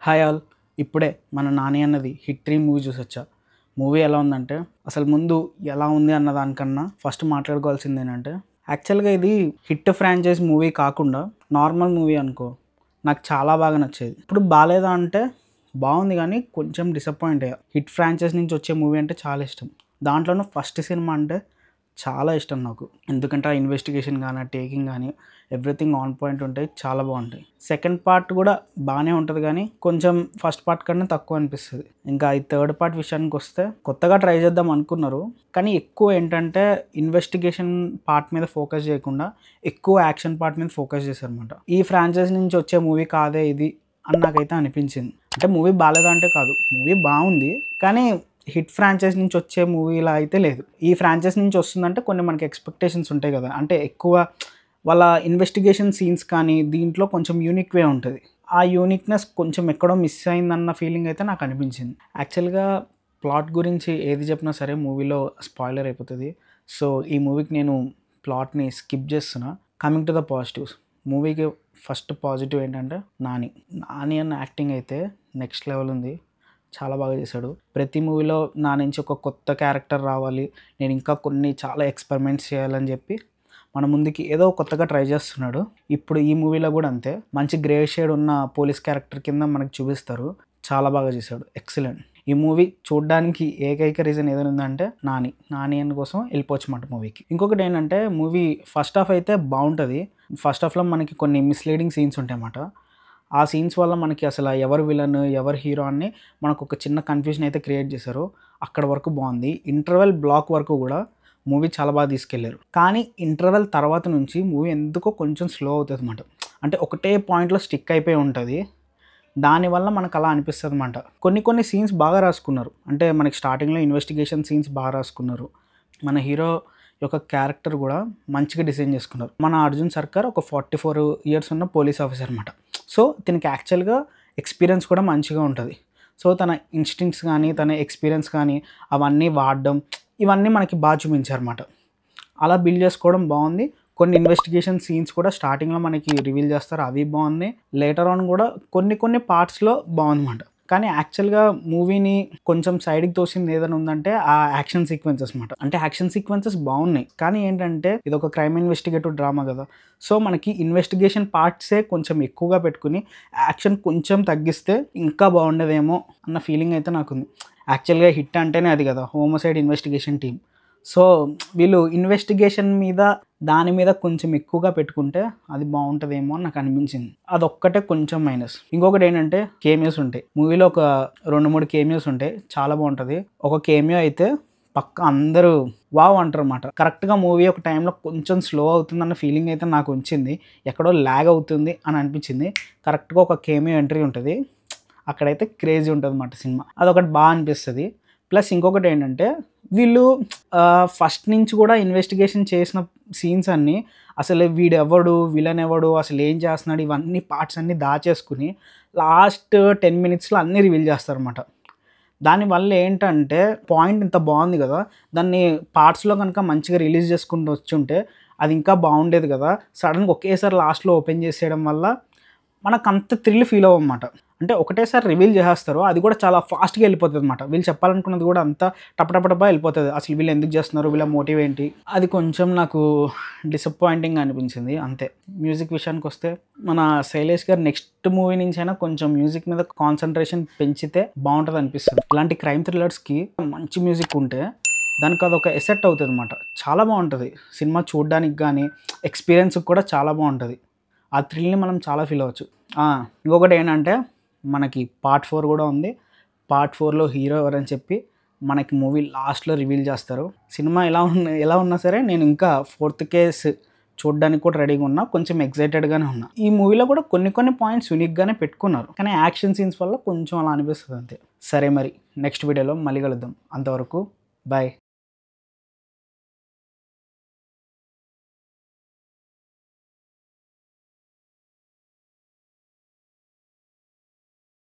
Hi all. ఇప్పుడే మన 'నాని' అన్నది హిట్ 3 మూవీ చూసొచ్చా. మూవీ ఎలా ఉందంటే అసలు ముందు ఎలా ఉంది అన్న దానికన్నా ఫస్ట్ మాట్లాడుకోవాల్సింది ఏంటంటే యాక్చువల్గా ఇది హిట్ ఫ్రాంచైజ్ మూవీ కాకుండా నార్మల్ మూవీ అనుకో నాకు చాలా బాగా నచ్చేది. ఇప్పుడు బాగాలేదా అంటే బాగుంది కానీ కొంచెం డిసప్పాయింట్ అయ్యా. హిట్ ఫ్రాంచైజ్ నుంచి వచ్చే మూవీ అంటే చాలా ఇష్టం. దాంట్లోనూ ఫస్ట్ సినిమా అంటే చాలా ఇష్టం నాకు. ఎందుకంటే ఆ ఇన్వెస్టిగేషన్ కానీ ఆ టేకింగ్ కానీ ఎవ్రీథింగ్ ఆన్ పాయింట్ ఉంటాయి, చాలా బాగుంటాయి. సెకండ్ పార్ట్ కూడా బాగానే ఉంటుంది కానీ కొంచెం ఫస్ట్ పార్ట్ కన్నా తక్కువ అనిపిస్తుంది. ఇంకా ఈ థర్డ్ పార్ట్ విషయానికి వస్తే కొత్తగా ట్రై చేద్దాం అనుకున్నారు కానీ ఎక్కువ ఏంటంటే ఇన్వెస్టిగేషన్ పార్ట్ మీద ఫోకస్ చేయకుండా ఎక్కువ యాక్షన్ పార్ట్ మీద ఫోకస్ చేశారు అనమాట. ఈ ఫ్రాంచైజ్ నుంచి వచ్చే మూవీ కాదే ఇది అని నాకైతే అనిపించింది. అంటే మూవీ బాగాలేదా అంటే కాదు, మూవీ బాగుంది కానీ హిట్ ఫ్రాంచైజ్ నుంచి వచ్చే మూవీలా అయితే లేదు. ఈ ఫ్రాంచైజ్ నుంచి వస్తుందంటే కొన్ని మనకి ఎక్స్పెక్టేషన్స్ ఉంటాయి కదా, అంటే ఎక్కువ వాళ్ళ ఇన్వెస్టిగేషన్ సీన్స్ కానీ దీంట్లో కొంచెం యూనిక్ వే ఉంటుంది. ఆ యూనిక్నెస్ కొంచెం ఎక్కడో మిస్ అయిందన్న ఫీలింగ్ అయితే నాకు అనిపించింది. యాక్చువల్గా ప్లాట్ గురించి ఏది చెప్పినా సరే మూవీలో స్పాయిలర్ అయిపోతుంది. సో ఈ మూవీకి నేను ప్లాట్ని స్కిప్ చేస్తున్నా. కమింగ్ టు ద పాజిటివ్స్, మూవీకి ఫస్ట్ పాజిటివ్ ఏంటంటే నాని అన్న యాక్టింగ్ అయితే నెక్స్ట్ లెవెల్ ఉంది. చాలా బాగా చేశాడు. ప్రతి మూవీలో నా నుంచి ఒక కొత్త క్యారెక్టర్ రావాలి, నేను ఇంకా కొన్ని చాలా ఎక్స్పెరిమెంట్స్ చేయాలని చెప్పి మన ముందుకి ఏదో కొత్తగా ట్రై చేస్తున్నాడు. ఇప్పుడు ఈ మూవీలో కూడా అంతే. మంచి గ్రే షేడ్ ఉన్న పోలీస్ క్యారెక్టర్ కింద మనకు చూపిస్తారు. చాలా బాగా చేశాడు, ఎక్సలెంట్. ఈ మూవీ చూడడానికి ఏకైక రీజన్ ఏదైనా ఉందంటే నాని అని కోసం వెళ్ళిపోవచ్చు మాట మూవీకి. ఇంకొకటి ఏంటంటే మూవీ ఫస్ట్ హాఫ్ అయితే బాగుంటుంది. ఫస్ట్ హాఫ్లో మనకి కొన్ని మిస్లీడింగ్ సీన్స్ ఉంటాయి అన్నమాట. ఆ సీన్స్ వల్ల మనకి అసలు ఎవరు విలన్ ఎవరు హీరో అని మనకు ఒక చిన్న కన్ఫ్యూజన్ అయితే క్రియేట్ చేశారు. అక్కడ వరకు బాగుంది. ఇంటర్వెల్ బ్లాక్ వరకు కూడా మూవీ చాలా బాగా తీసుకెళ్లారు. కానీ ఇంటర్వెల్ తర్వాత నుంచి మూవీ ఎందుకో కొంచెం స్లో అవుతుంది అన్నమాట. అంటే ఒకటే పాయింట్లో స్టిక్ అయిపోయి ఉంటుంది. దానివల్ల మనకు అలా అనిపిస్తుంది అన్నమాట. కొన్ని సీన్స్ బాగా రాసుకున్నారు. అంటే మనకి స్టార్టింగ్లో ఇన్వెస్టిగేషన్ సీన్స్ బాగా రాసుకున్నారు. మన హీరో యొక్క క్యారెక్టర్ కూడా మంచిగా డిజైన్ చేసుకున్నారు. మన అర్జున్ సర్కార్ ఒక 44 ఇయర్స్ ఉన్న పోలీస్ ఆఫీసర్ అనమాట. సో తనకి యాక్చువల్గా ఎక్స్పీరియన్స్ కూడా మంచిగా ఉంటుంది. సో తన ఇన్స్టింక్ట్స్ కానీ తన ఎక్స్పీరియన్స్ కానీ అవన్నీ వాడడం ఇవన్నీ మనకి బాగా చూపించారన్నమాట. అలా బిల్డ్ చేసుకోవడం బాగుంది. కొన్ని ఇన్వెస్టిగేషన్ సీన్స్ కూడా స్టార్టింగ్లో మనకి రివీల్ చేస్తారు, అవి బాగున్నాయి. లేటర్ ఆన్ కూడా కొన్ని పార్ట్స్లో బాగుందన్నమాట. కానీ యాక్చువల్గా మూవీని కొంచెం సైడ్కి తోసింది ఏదైనా ఉందంటే ఆ యాక్షన్ సీక్వెన్సెస్ అనమాట. అంటే యాక్షన్ సీక్వెన్సెస్ బాగున్నాయి కానీ ఏంటంటే ఇది ఒక క్రైమ్ ఇన్వెస్టిగేటివ్ డ్రామా కదా. సో మనకి ఇన్వెస్టిగేషన్ పార్ట్సే కొంచెం ఎక్కువగా పెట్టుకుని యాక్షన్ కొంచెం తగ్గిస్తే ఇంకా బాగుండేదేమో అన్న ఫీలింగ్ అయితే నాకుంది. యాక్చువల్గా హిట్ అంటేనే అది కదా, హోమసైడ్ ఇన్వెస్టిగేషన్ టీమ్. సో వీళ్ళు ఇన్వెస్టిగేషన్ మీద దాని మీద కొంచెం ఎక్కువగా పెట్టుకుంటే అది బాగుంటుందేమో అని నాకు అనిపించింది. అదొక్కటే కొంచెం మైనస్. ఇంకొకటి ఏంటంటే కేమియోస్ ఉంటాయి మూవీలో, ఒక 2-3 కేమియోస్ ఉంటాయి, చాలా బాగుంటుంది. ఒక కేమియో అయితే పక్క అందరూ వావ్ అంటారు అన్నమాట. కరెక్ట్గా మూవీ ఒక టైంలో కొంచెం స్లో అవుతుందన్న ఫీలింగ్ అయితే నాకు వచ్చింది. ఎక్కడో ల్యాగ్ అవుతుంది అని అనిపించింది. కరెక్ట్గా ఒక కేమియో ఎంట్రీ ఉంటుంది, అక్కడైతే క్రేజీ ఉంటుంది అన్నమాట సినిమా. అదొకటి బాగా అనిపిస్తుంది. ప్లస్ ఇంకొకటి ఏంటంటే వీళ్ళు ఫస్ట్ నుంచి కూడా ఇన్వెస్టిగేషన్ చేసిన సీన్స్ అన్నీ అసలు వీడెవడు విలన్ ఎవడు అసలు ఏం చేస్తున్నాడు ఇవన్నీ పార్ట్స్ అన్నీ దాచేసుకుని లాస్ట్ 10 మినిట్స్లో అన్నీ రివీల్ చేస్తారన్నమాట. దానివల్ల ఏంటంటే పాయింట్ ఇంత బాగుంది కదా, దాన్ని పార్ట్స్లో కనుక మంచిగా రిలీజ్ చేసుకుంటూ వచ్చి ఉంటే అది ఇంకా బాగుండేది కదా. సడన్గా ఒకేసారి లాస్ట్లో ఓపెన్ చేసేయడం వల్ల మనకు అంత థ్రిల్ ఫీల్ అవ్వమాట. అంటే ఒకటేసారి రివీల్ చేసేస్తారు, అది కూడా చాలా ఫాస్ట్గా వెళ్ళిపోతుంది అనమాట. వీళ్ళు చెప్పాలనుకున్నది కూడా అంతా టపటపటపా వెళ్ళిపోతుంది. అసలు వీళ్ళు ఎందుకు చేస్తున్నారు, వీళ్ళ మోటివ్ ఏంటి, అది కొంచెం నాకు డిసప్పాయింటింగ్ అనిపించింది అంతే. మ్యూజిక్ విషయానికి వస్తే మన శైలేష్ గారు నెక్స్ట్ మూవీ నుంచి అయినా కొంచెం మ్యూజిక్ మీద కాన్సన్ట్రేషన్ పెంచితే బాగుంటుంది అనిపిస్తుంది. ఇలాంటి క్రైమ్ థ్రిల్లర్స్కి మంచి మ్యూజిక్ ఉంటే దానికి అదొక ఎసెట్ అవుతుంది అనమాట. చాలా బాగుంటుంది సినిమా చూడడానికి, కానీ ఎక్స్పీరియన్స్కి కూడా చాలా బాగుంటుంది. ఆ థ్రిల్ని మనం చాలా ఫీల్ అవ్వచ్చు. ఇంకొకటి ఏంటంటే మనకి పార్ట్ 4 కూడా ఉంది. పార్ట్ 4లో హీరో ఎవరని చెప్పి మనకి మూవీ లాస్ట్లో రివీల్ చేస్తారు. సినిమా ఎలా ఉన్నా సరే నేను ఇంకా 4th కేస్ చూడడానికి కూడా రెడీగా ఉన్నా, కొంచెం ఎక్సైటెడ్గానే ఉన్నా. ఈ మూవీలో కూడా కొన్ని పాయింట్స్ యూనిక్గానే పెట్టుకున్నారు కానీ యాక్షన్ సీన్స్ వల్ల కొంచెం అలా అనిపిస్తుంది అంతే. సరే మరి నెక్స్ట్ వీడియోలో మళ్ళీ కలుద్దాం. అంతవరకు బాయ్.